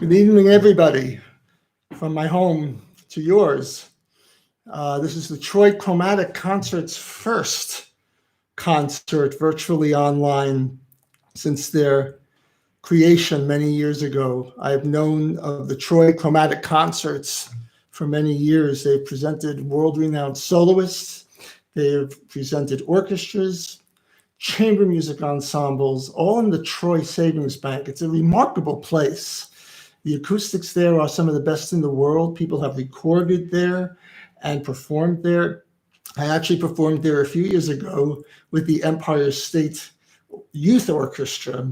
Good evening, everybody, from my home to yours. This is the Troy Chromatic Concert's first concert virtually online since their creation many years ago. I've known of the Troy Chromatic Concerts for many years. They've presented world-renowned soloists. They have presented orchestras, chamber music ensembles, all in the Troy Savings Bank. It's a remarkable place. The acoustics there are some of the best in the world. People have recorded there and performed there. I actually performed there a few years ago with the Empire State Youth Orchestra.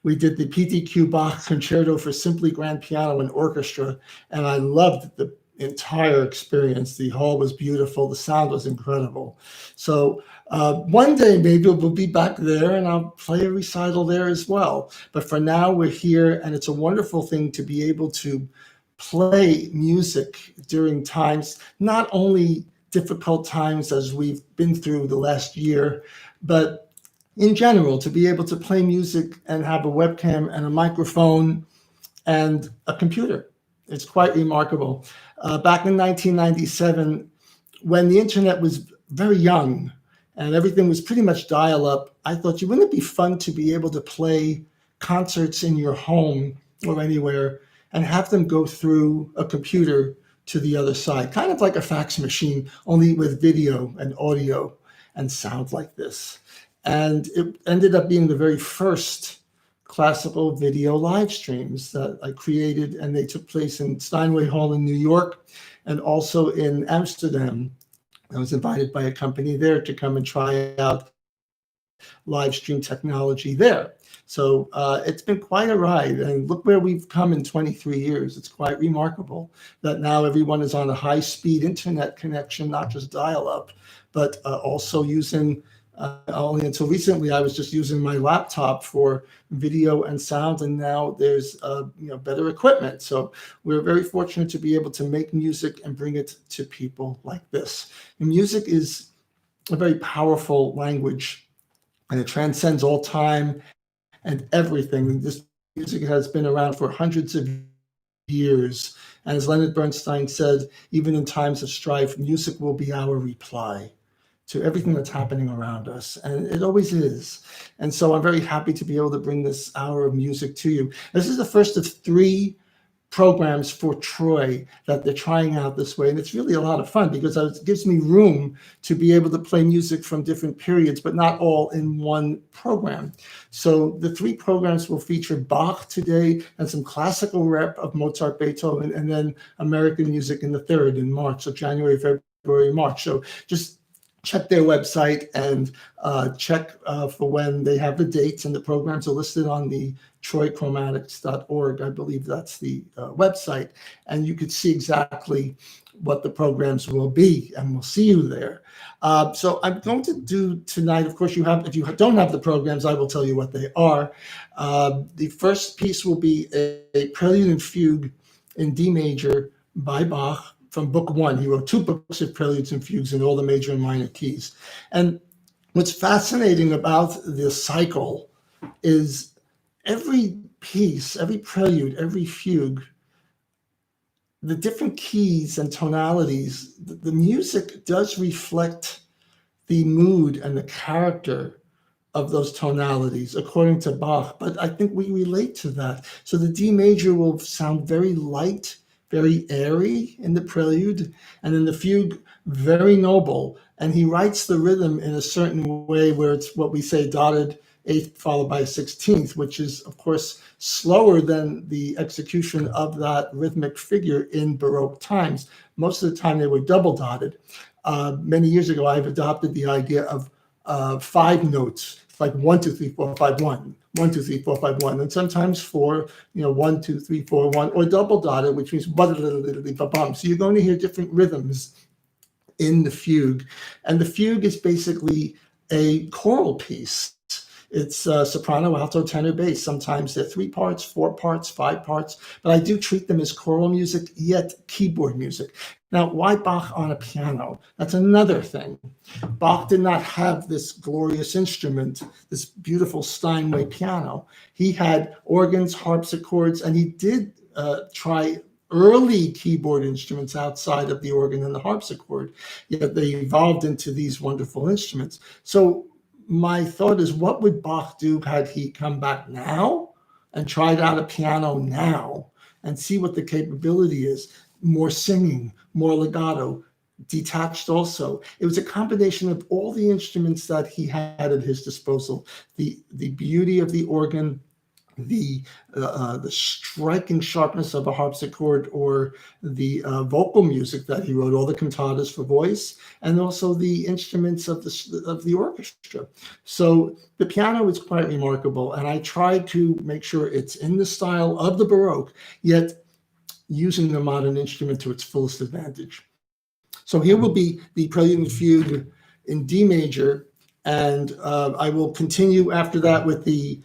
We did the PTQ Bach Concerto for simply grand piano and orchestra, and I loved the entire experience. The hall was beautiful. The sound was incredible. So one day maybe we'll be back there and I'll play a recital there as well. But for now we're here, and it's a wonderful thing to be able to play music during times, not only difficult times as we've been through the last year, but in general, to be able to play music and have a webcam and a microphone and a computer. It's quite remarkable. Back in 1997, when the internet was very young and everything was pretty much dial-up, I thought, wouldn't it be fun to be able to play concerts in your home or anywhere and have them go through a computer to the other side, kind of like a fax machine, only with video and audio and sound like this. And it ended up being the very first classical video live streams that I created, and they took place in Steinway Hall in New York and also in Amsterdam. I was invited by a company there to come and try out live stream technology there. So it's been quite a ride, and look where we've come in 23 years. It's quite remarkable that now everyone is on a high-speed internet connection, not just dial-up, but also using only until recently, I was just using my laptop for video and sound, and now there's better equipment. So we're very fortunate to be able to make music and bring it to people like this. And music is a very powerful language, and it transcends all time and everything. This music has been around for hundreds of years. And as Leonard Bernstein said, even in times of strife, music will be our reply to everything that's happening around us. And it always is. And so I'm very happy to be able to bring this hour of music to you. This is the first of 3 programs for Troy that they're trying out this way. And it's really a lot of fun because it gives me room to be able to play music from different periods, but not all in one program. So the 3 programs will feature Bach today and some classical rep of Mozart, Beethoven, and then American music in the 3rd in March. So January, February, March. So just check their website and check for when they have the dates, and the programs are listed on the troychromatics.org. I believe that's the website, and you could see exactly what the programs will be, and we'll see you there. So I'm going to do tonight, of course, if you don't have the programs, I will tell you what they are. The first piece will be a Prelude and Fugue in D major by Bach, from Book 1. He wrote 2 books of preludes and fugues in all the major and minor keys. And what's fascinating about this cycle is every piece, every prelude, every fugue, the different keys and tonalities, the music does reflect the mood and the character of those tonalities, according to Bach. But I think we relate to that. So the D major will sound very light, very airy in the prelude, and in the fugue, very noble. And he writes the rhythm in a certain way where it's what we say dotted 8th followed by a 16th, which is, of course, slower than the execution of that rhythmic figure in Baroque times. Most of the time they were double dotted. Many years ago, I've adopted the idea of 5 notes, like 1, 2, 3, 4, 5, 1. 1, 2, 3, 4, 5, 1, and sometimes 4, 1, 2, 3, 4, 1, or double dotted, which means ba-da-da-da-da-da-bum. So you're going to hear different rhythms in the fugue. And the fugue is basically a choral piece. It's soprano, alto, tenor, bass. Sometimes they're 3 parts, 4 parts, 5 parts, but I do treat them as choral music, yet keyboard music. Now, why Bach on a piano? That's another thing. Bach did not have this glorious instrument, this beautiful Steinway piano. He had organs, harpsichords, and he did try early keyboard instruments outside of the organ and the harpsichord, yet they evolved into these wonderful instruments. So my thought is, what would Bach do had he come back now and tried out a piano now and see what the capability is? More singing, more legato, detached also. It was a combination of all the instruments that he had at his disposal. The beauty of the organ, the striking sharpness of a harpsichord, or the vocal music that he wrote, all the cantatas for voice, and also the instruments of the orchestra. So the piano is quite remarkable, and I tried to make sure it's in the style of the Baroque, yet using the modern instrument to its fullest advantage. So here will be the Prelude and Fugue in D major, and I will continue after that with the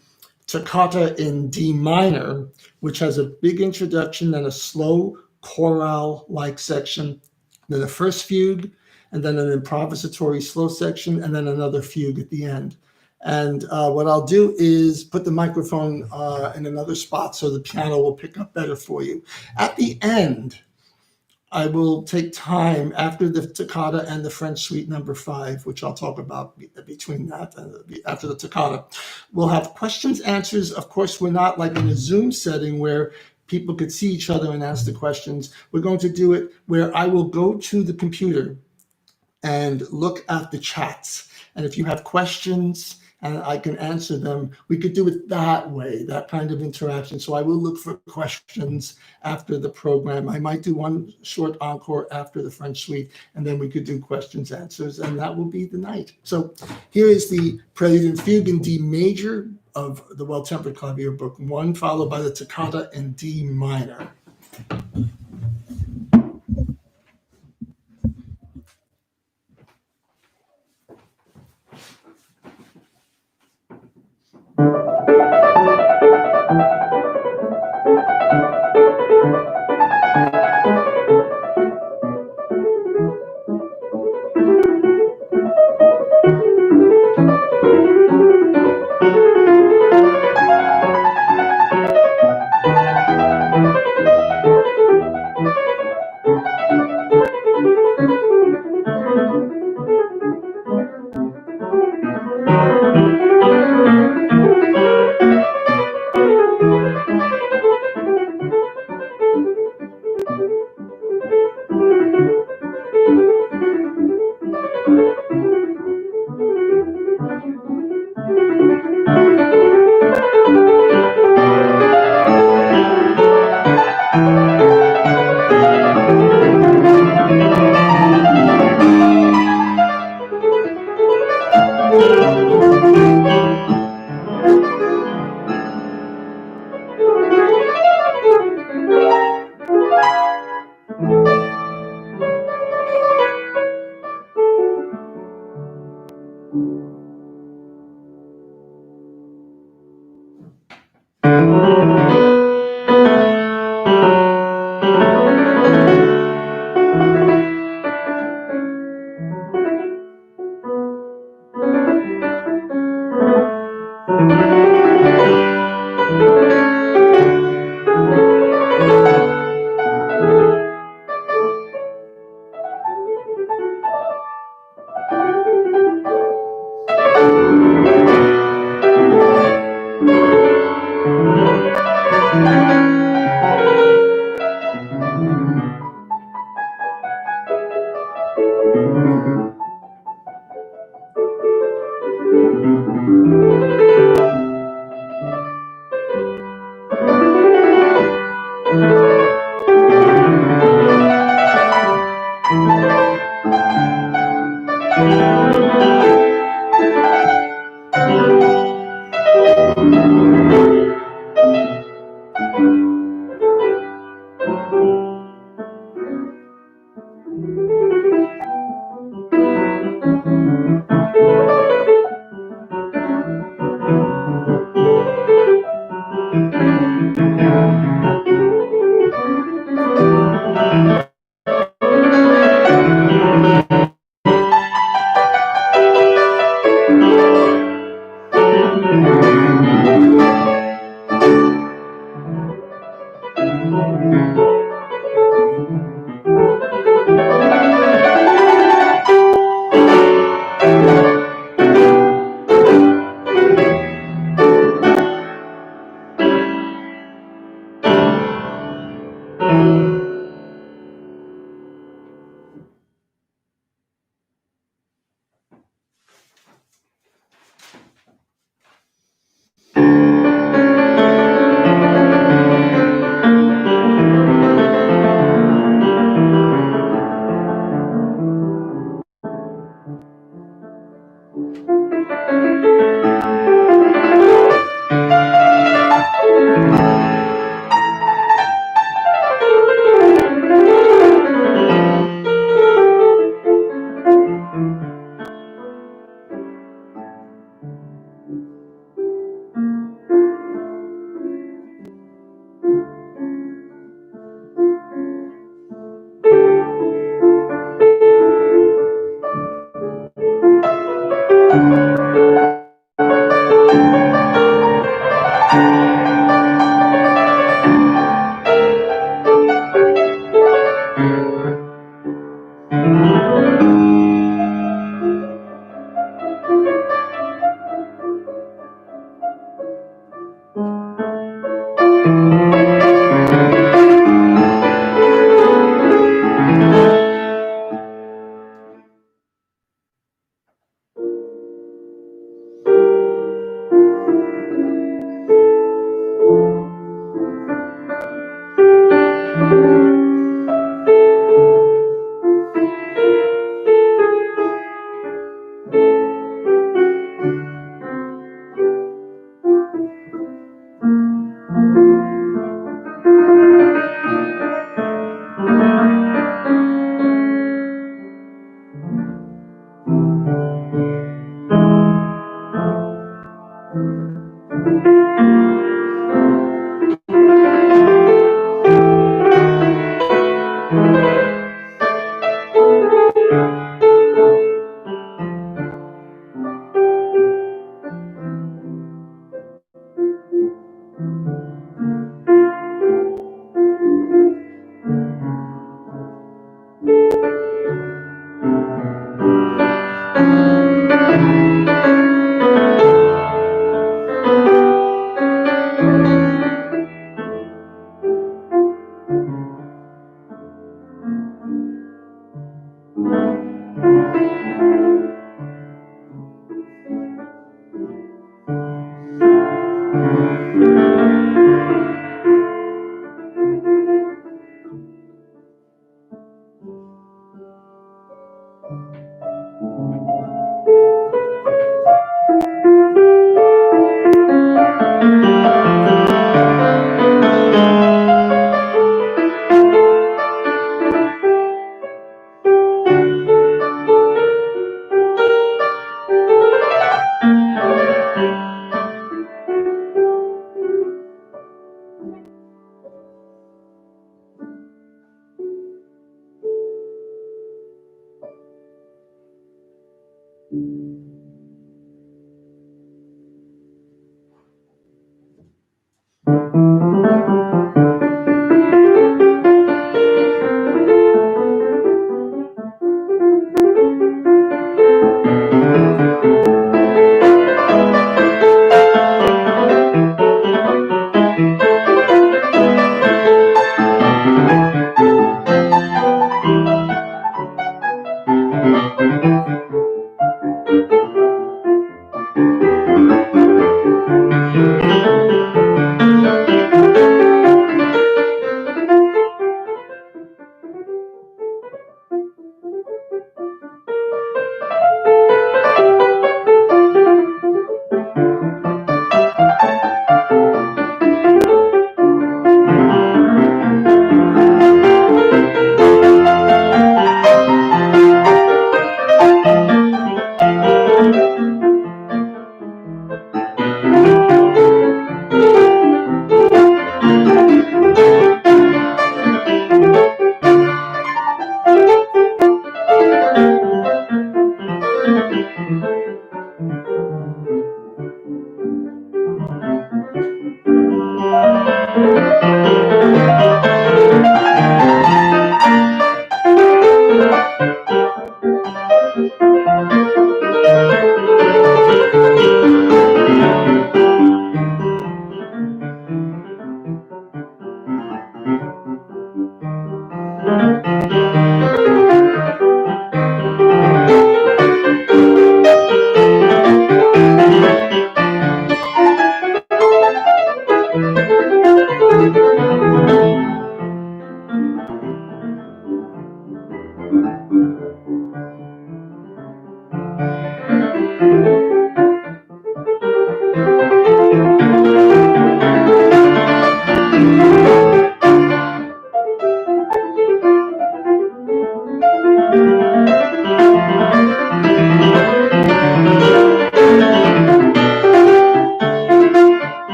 Toccata in D minor, which has a big introduction and a slow chorale-like section, then a first fugue, and then an improvisatory slow section, and then another fugue at the end. And what I'll do is put the microphone in another spot so the piano will pick up better for you. At the end, I will take time after the Toccata and the French Suite number 5, which I'll talk about between that and after the Toccata. We'll have questions, answers. Of course, we're not like in a Zoom setting where people could see each other and ask the questions. We're going to do it where I will go to the computer and look at the chats. And if you have questions and I can answer them, we could do it that way, that kind of interaction. So I will look for questions after the program. I might do one short encore after the French Suite, and then we could do questions, answers, and that will be the night. So here is the Prelude and Fugue in D major of the Well-Tempered Clavier Book 1, followed by the Toccata in D minor.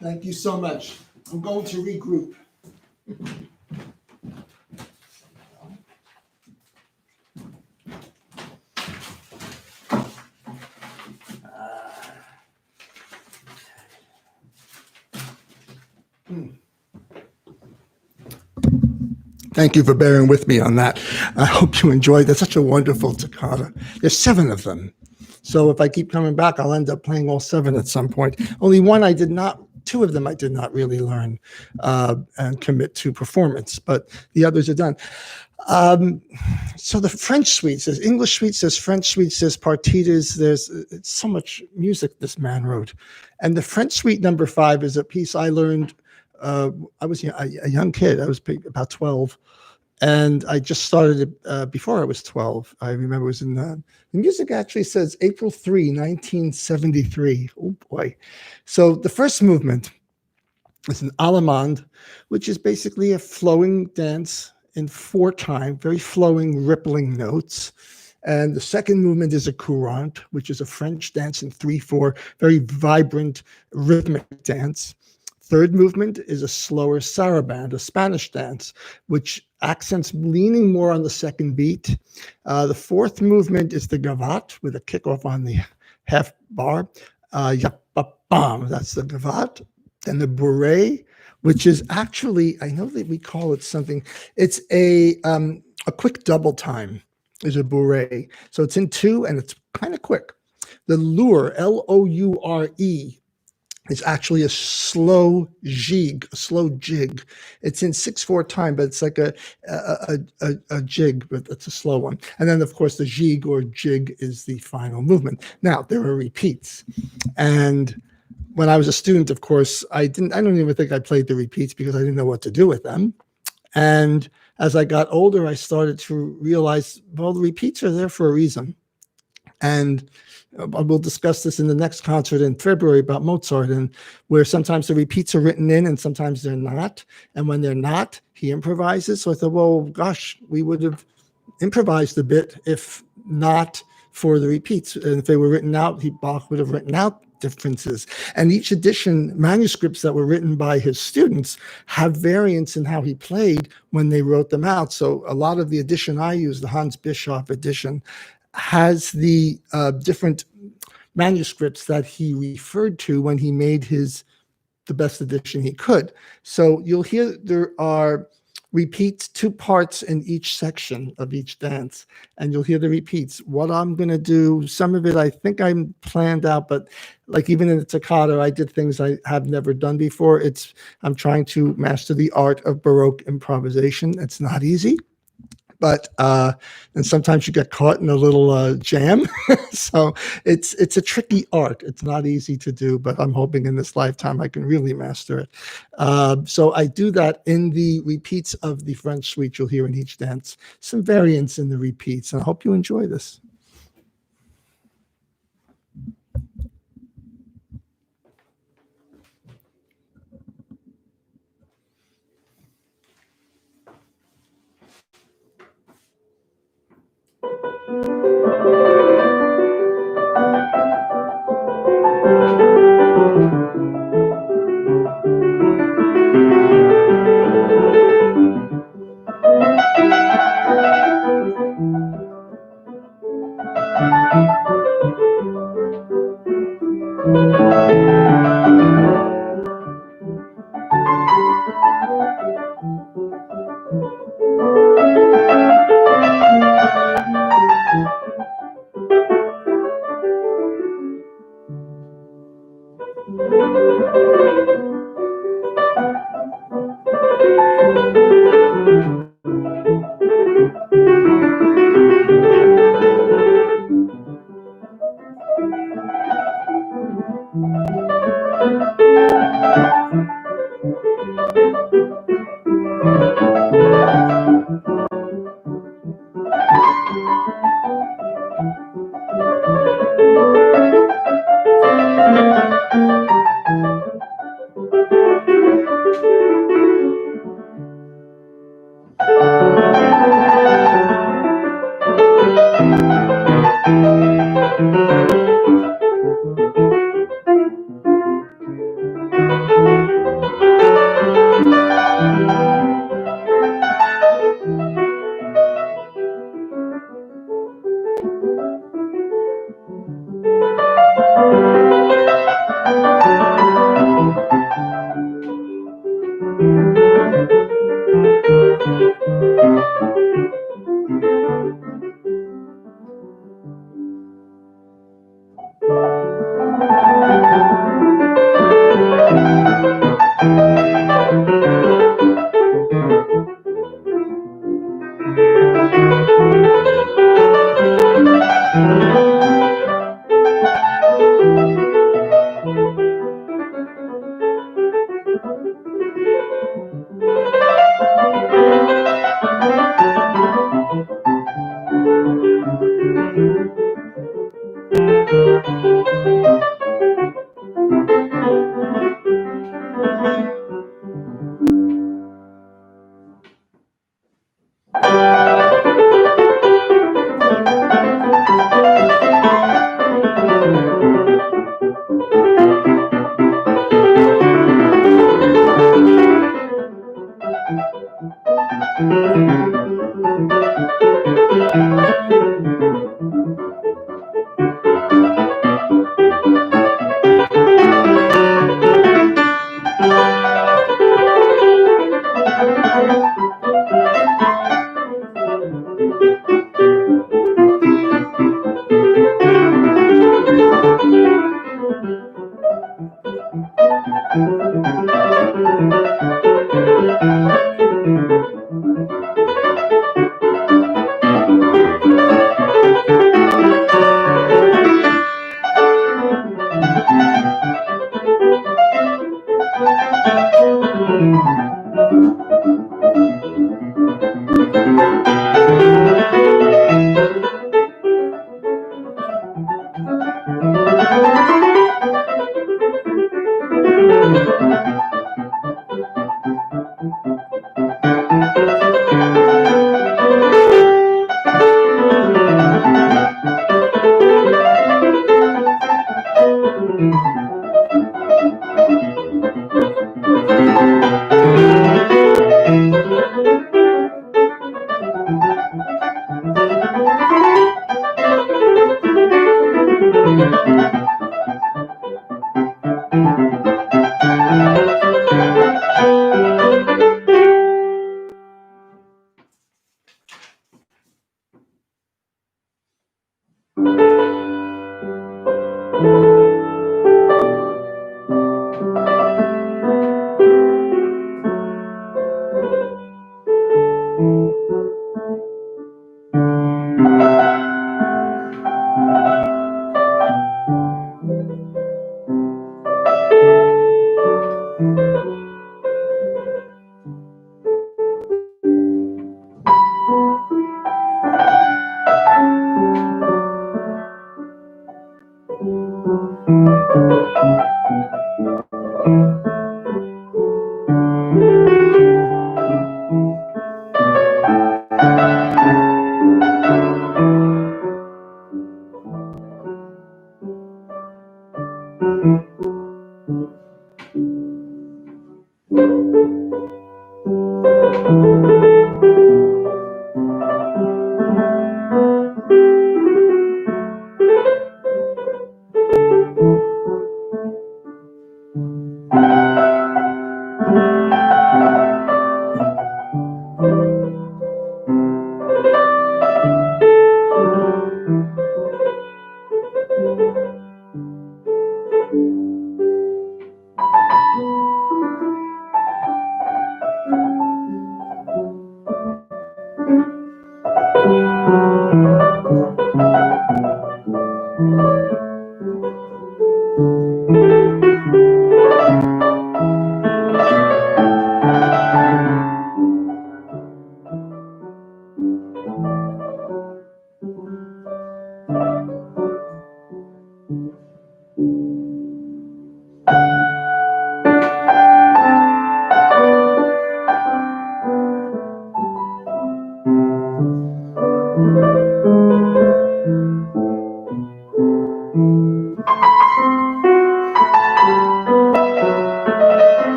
Thank you so much. I'm going to regroup. Thank you for bearing with me on that. I hope you enjoyed. That's such a wonderful toccata. There's 7 of them. So if I keep coming back, I'll end up playing all 7 at some point. Only one I did not, 2 of them I did not really learn and commit to performance, but the others are done. So the French suite says, English suite says, French suite says, partitas. There's so much music this man wrote. And the French suite number 5 is a piece I learned. I was a young kid. I was about 12. And I just started it before I was 12. I remember it was in the music actually says April 3, 1973. Oh boy. So the first movement is an Allemande, which is basically a flowing dance in 4/time, very flowing, rippling notes. And the second movement is a Courante, which is a French dance in 3/4, very vibrant, rhythmic dance. Third movement is a slower Sarabande, a Spanish dance, which accents leaning more on the second beat. The fourth movement is the Gavotte with a kickoff on the half bar. Yap-bam, that's the Gavotte. Then the Bouree, which is actually, I know that we call it something, it's a quick double time is a Bouree. So it's in 2 and it's kind of quick. The Loure, Loure, is actually a slow Gigue, a slow jig. It's in 6/4 time, but it's like a jig, but it's a slow one. And then, of course, the Gigue or jig is the final movement. Now, there are repeats. And when I was a student, of course, I don't even think I played the repeats because I didn't know what to do with them. And as I got older, I started to realize, well, the repeats are there for a reason. And we'll discuss this in the next concert in February about Mozart, and where sometimes the repeats are written in and sometimes they're not. And when they're not, he improvises. So I thought, well, gosh, we would have improvised a bit if not for the repeats. And if they were written out, Bach would have written out differences. And each edition, manuscripts that were written by his students have variants in how he played when they wrote them out. So a lot of the edition I use, the Hans Bischoff edition, has the different manuscripts that he referred to when he made the best edition he could. So you'll hear there are repeats, 2 parts in each section of each dance, and you'll hear the repeats. What I'm going to do, some of it I think I'm planned out, but like even in the toccata, I did things I have never done before. I'm trying to master the art of Baroque improvisation. It's not easy. But and sometimes you get caught in a little jam. So it's a tricky art. It's not easy to do, but I'm hoping in this lifetime I can really master it. So I do that in the repeats of the French suite you'll hear in each dance. Some variants in the repeats, and I hope you enjoy this.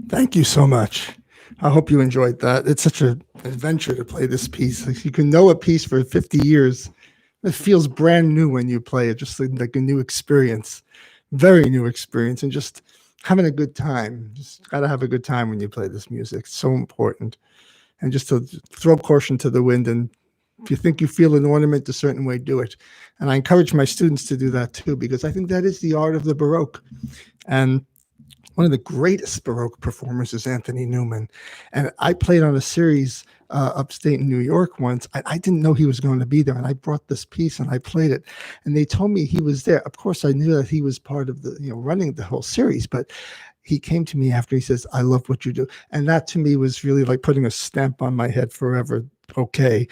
Thank you so much. I hope you enjoyed that. It's such an adventure to play this piece. Like, you can know a piece for 50 years. It feels brand new when you play it, just like a new experience, very new experience, and just having a good time. Just got to have a good time when you play this music. It's so important. And just to throw caution to the wind. And if you think you feel an ornament a certain way, do it. And I encourage my students to do that too, because I think that is the art of the Baroque. And one of the greatest Baroque performers is Anthony Newman. And I played on a series upstate in New York once. I didn't know he was going to be there. And I brought this piece and I played it. And they told me he was there. Of course, I knew that he was part of the, running the whole series. But he came to me after, he says, "I love what you do." And that to me was really like putting a stamp on my head forever. okay.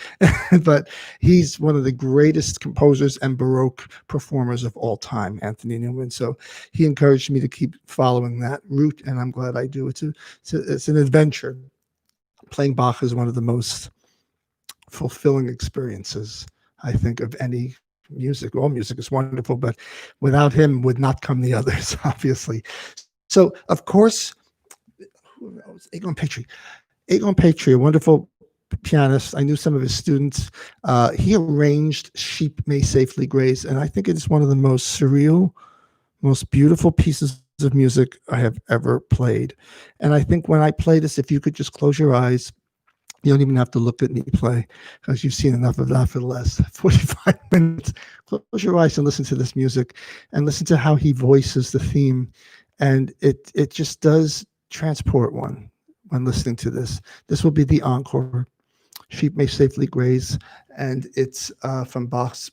But he's one of the greatest composers and Baroque performers of all time, Anthony Newman. So he encouraged me to keep following that route, and I'm glad I do. It's an adventure. Playing Bach is one of the most fulfilling experiences, I think, of any music. All music is wonderful, but without him would not come the others, obviously. So, of course, who knows? Egon Petrie, a wonderful pianist. I knew some of his students. He arranged Sheep May Safely Graze, and I think it is one of the most surreal, most beautiful pieces of music I have ever played. And I think when I play this, if you could just close your eyes, you don't even have to look at me play because you've seen enough of that for the last 45 minutes. Close your eyes and listen to this music and listen to how he voices the theme. And it just does transport one when listening to this. This will be the encore, Sheep May Safely Graze, and it's from Bach's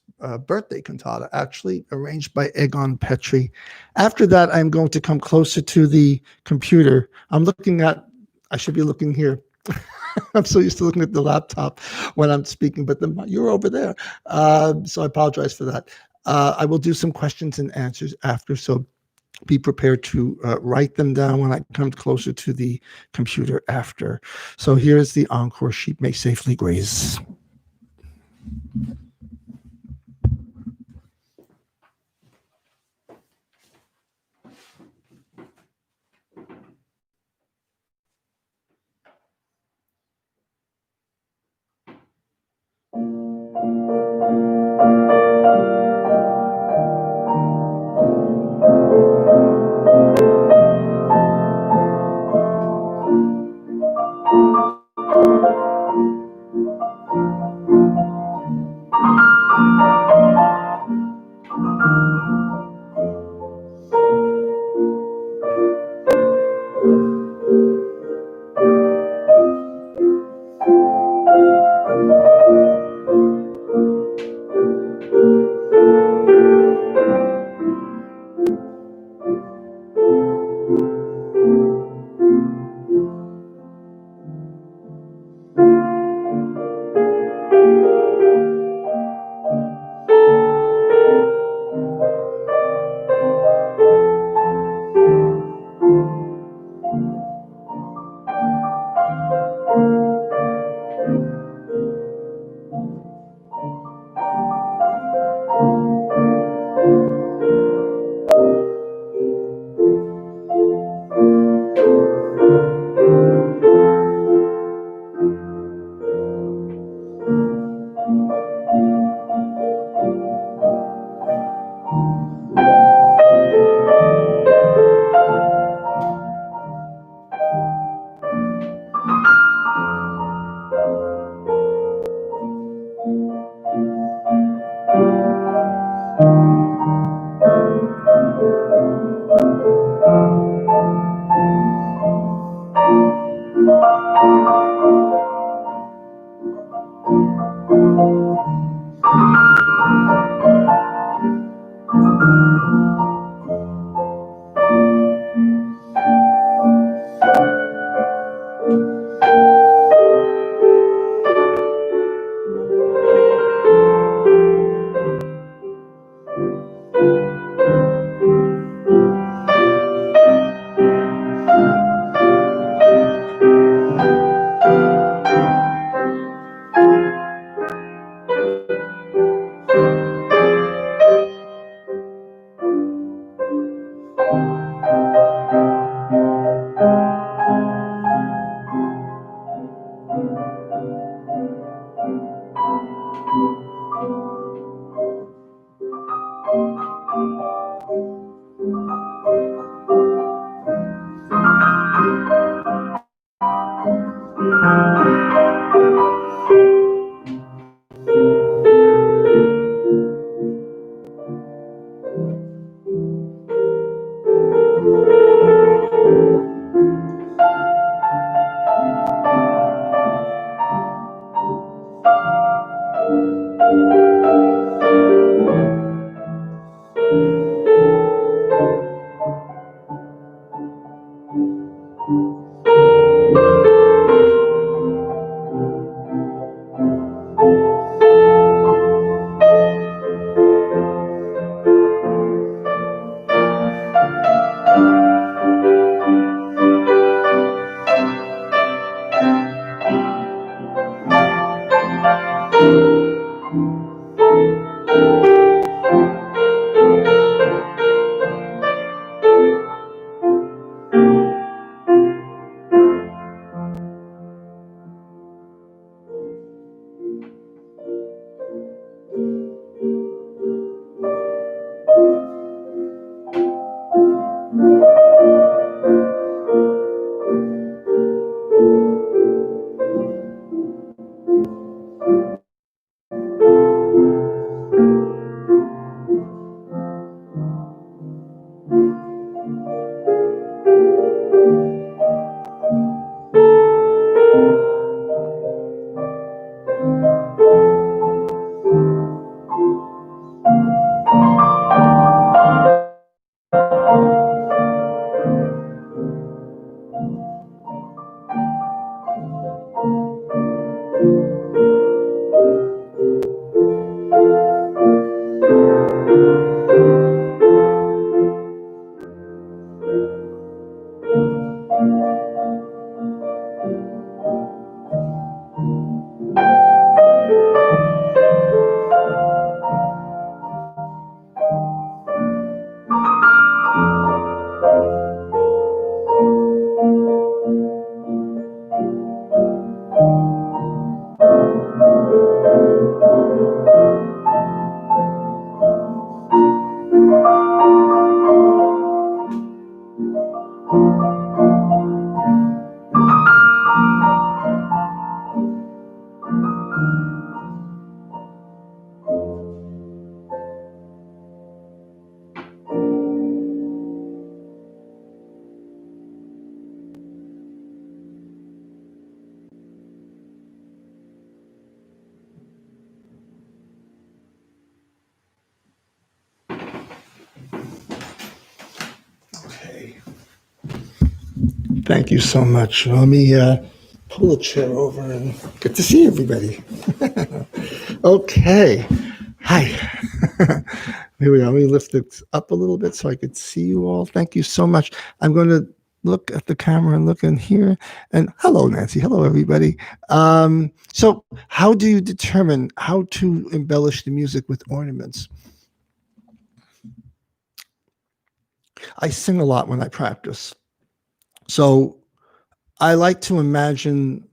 birthday cantata, actually arranged by Egon Petrie. After that, I'm going to come closer to the computer. I should be looking here. I'm so used to looking at the laptop when I'm speaking, but you're over there. So I apologize for that. I will do some questions and answers after, so be prepared to write them down when I come closer to the computer after. So here's the encore, Sheep May Safely Graze. Okay. Thank you so much. Let me pull a chair over and get to see everybody. Okay. Hi. Here we are. Let me lift it up a little bit so I could see you all. Thank you so much. I'm going to look at the camera and look in here. And hello, Nancy. Hello, everybody. So how do you determine how to embellish the music with ornaments? I sing a lot when I practice. So I like to imagine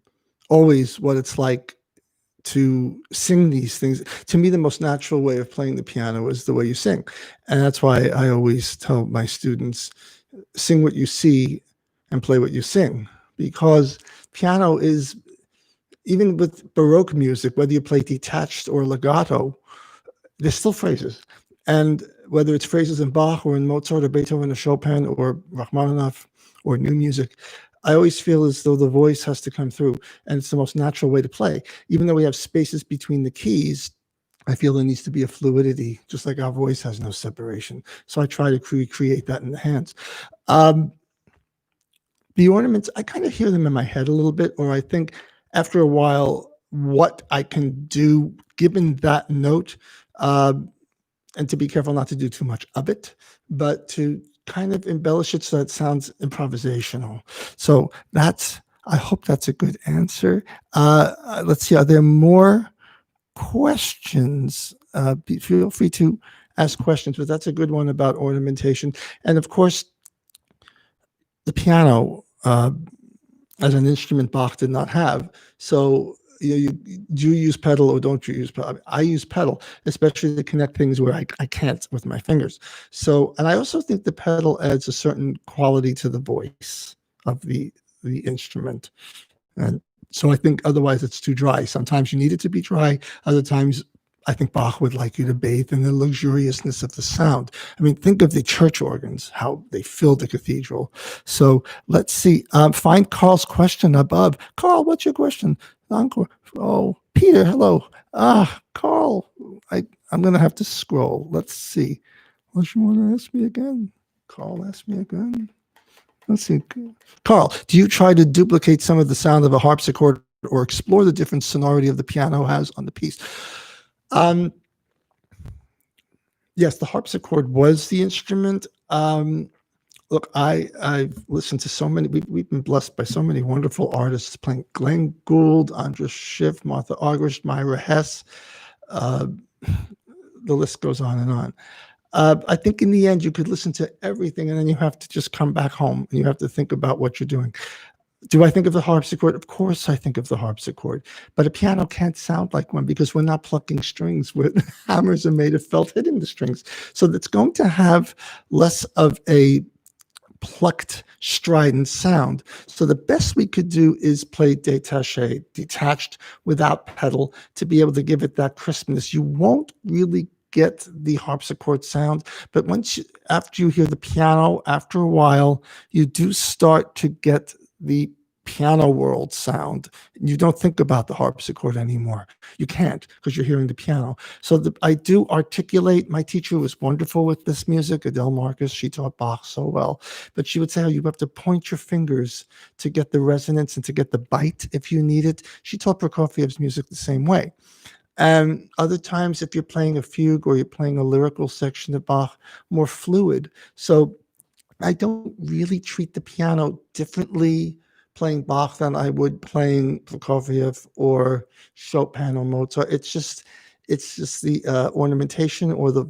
always what it's like to sing these things. To me, the most natural way of playing the piano is the way you sing. And that's why I always tell my students, sing what you see and play what you sing. Because piano is, even with Baroque music, whether you play detached or legato, there's still phrases. And whether it's phrases in Bach or in Mozart or Beethoven or Chopin or Rachmaninoff or new music, I always feel as though the voice has to come through, and it's the most natural way to play. Even though we have spaces between the keys, I feel there needs to be a fluidity, just like our voice has no separation. So I try to recreate that in the hands. The ornaments, I kind of hear them in my head a little bit, or I think after a while what I can do given that note, and to be careful not to do too much of it, but to kind of embellish it so it sounds improvisational. So I hope that's a good answer. Let's see, are there more questions? Feel free to ask questions, but that's a good one about ornamentation. And of course, the piano, as an instrument, Bach did not have. So do you use pedal or don't you use pedal? I use pedal, especially to connect things where I can't with my fingers. So, and I also think the pedal adds a certain quality to the voice of the instrument. And so I think otherwise it's too dry. Sometimes you need it to be dry. Other times I think Bach would like you to bathe in the luxuriousness of the sound. I mean, think of the church organs, how they filled the cathedral. So let's see. Find Carl's question above. Carl, what's your question? Encore. Oh, Peter, hello. Carl, I'm going to have to scroll. Let's see. What you want to ask me again? Carl, ask me again. Let's see. Carl, do you try to duplicate some of the sound of a harpsichord or explore the different sonority of the piano has on the piece? Yes, the harpsichord was the instrument. Look, I've listened to so many, we've been blessed by so many wonderful artists playing Glenn Gould, Andras Schiff, Martha Argerich, Myra Hess. The list goes on and on. I think in the end, you could listen to everything and then you have to just come back home and you have to think about what you're doing. Do I think of the harpsichord? Of course I think of the harpsichord, but a piano can't sound like one because we're not plucking strings. Hammers are made of felt hitting the strings. So it's going to have less of a plucked, strident sound. So the best we could do is play détaché, detached, without pedal, to be able to give it that crispness. You won't really get the harpsichord sound, but after you hear the piano, after a while, you do start to get the piano world sound. You don't think about the harpsichord anymore. You can't because you're hearing the piano. So I do articulate. My teacher was wonderful with this music, Adele Marcus. She taught Bach so well, but she would say, you have to point your fingers to get the resonance and to get the bite if you need it. She taught Prokofiev's music the same way. And other times, if you're playing a fugue or you're playing a lyrical section of Bach, more fluid. So I don't really treat the piano differently playing Bach than I would playing Prokofiev or Chopin or Mozart. It's just the ornamentation or the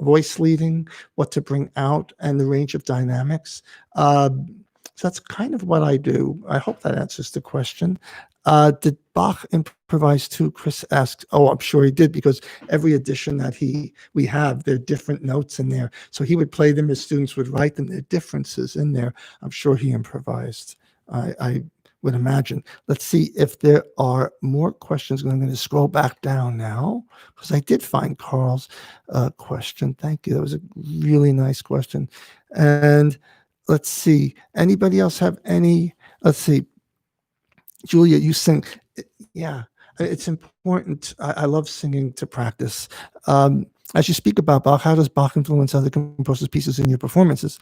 voice leading, what to bring out, and the range of dynamics. So that's kind of what I do. I hope that answers the question. Did Bach improvise too? Chris asks. Oh, I'm sure he did, because every edition that we have, there are different notes in there. So he would play them, his students would write them, there are differences in there. I'm sure he improvised. I would imagine. Let's see if there are more questions. I'm going to scroll back down now, because I did find Carl's question. Thank you. That was a really nice question. And let's see. Anybody else have any? Let's see. Julia, you sing. Yeah, it's important. I love singing to practice. As you speak about Bach, how does Bach influence other composers' pieces in your performances?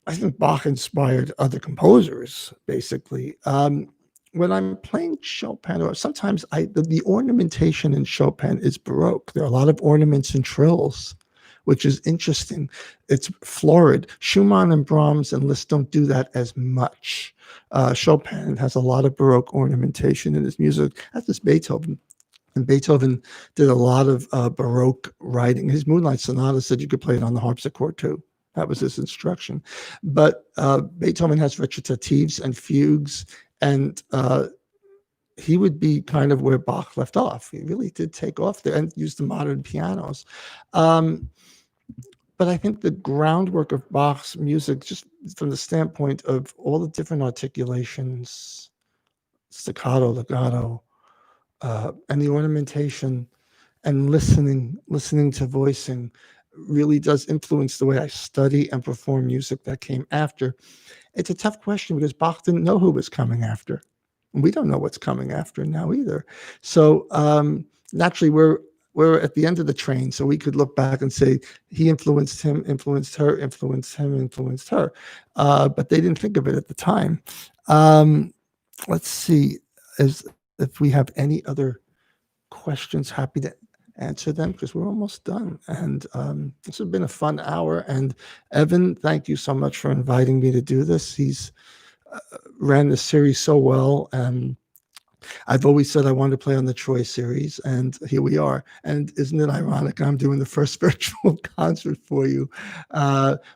I think Bach inspired other composers, basically. When I'm playing Chopin, or sometimes the ornamentation in Chopin is Baroque. There are a lot of ornaments and trills, which is interesting. It's florid. Schumann and Brahms and Liszt don't do that as much. Chopin has a lot of Baroque ornamentation in his music, as does Beethoven. And Beethoven did a lot of Baroque writing. His Moonlight Sonata said you could play it on the harpsichord too. That was his instruction. But Beethoven has recitatives and fugues, and he would be kind of where Bach left off. He really did take off there and use the modern pianos. But I think the groundwork of Bach's music, just from the standpoint of all the different articulations, staccato, legato, and the ornamentation and listening to voicing, really does influence the way I study and perform music that came after. It's a tough question, because Bach didn't know who was coming after. We don't know what's coming after now either. So naturally, we're at the end of the train, so we could look back and say he influenced him, influenced her, influenced him, influenced her. But they didn't think of it at the time. Let's see if we have any other questions. Happy to answer them, because we're almost done. And this has been a fun hour. And Evan, thank you so much for inviting me to do this. He's ran the series so well, and I've always said I wanted to play on the Troy series, and here we are. And isn't it ironic? I'm doing the first virtual concert for you,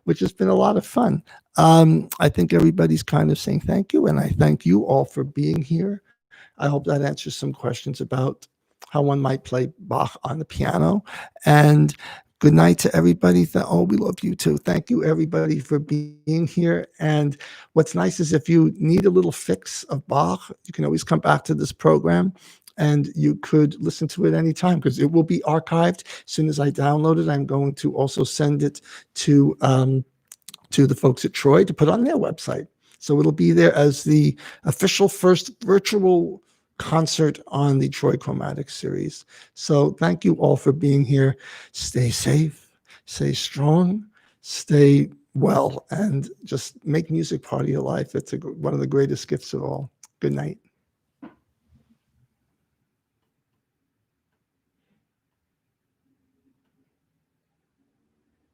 which has been a lot of fun. I think everybody's kind of saying thank you, and I thank you all for being here. I hope that answers some questions about how one might play Bach on the piano. And good night to everybody. We love you too. Thank you, everybody, for being here. And what's nice is if you need a little fix of Bach, you can always come back to this program, and you could listen to it anytime, because it will be archived. As soon as I download it, I'm going to also send it to the folks at Troy to put on their website. So it'll be there as the official first virtual concert on the Troy Chromatic series. So thank you all for being here. Stay safe, stay strong, stay well, and just make music part of your life. It's one of the greatest gifts of all. Good night.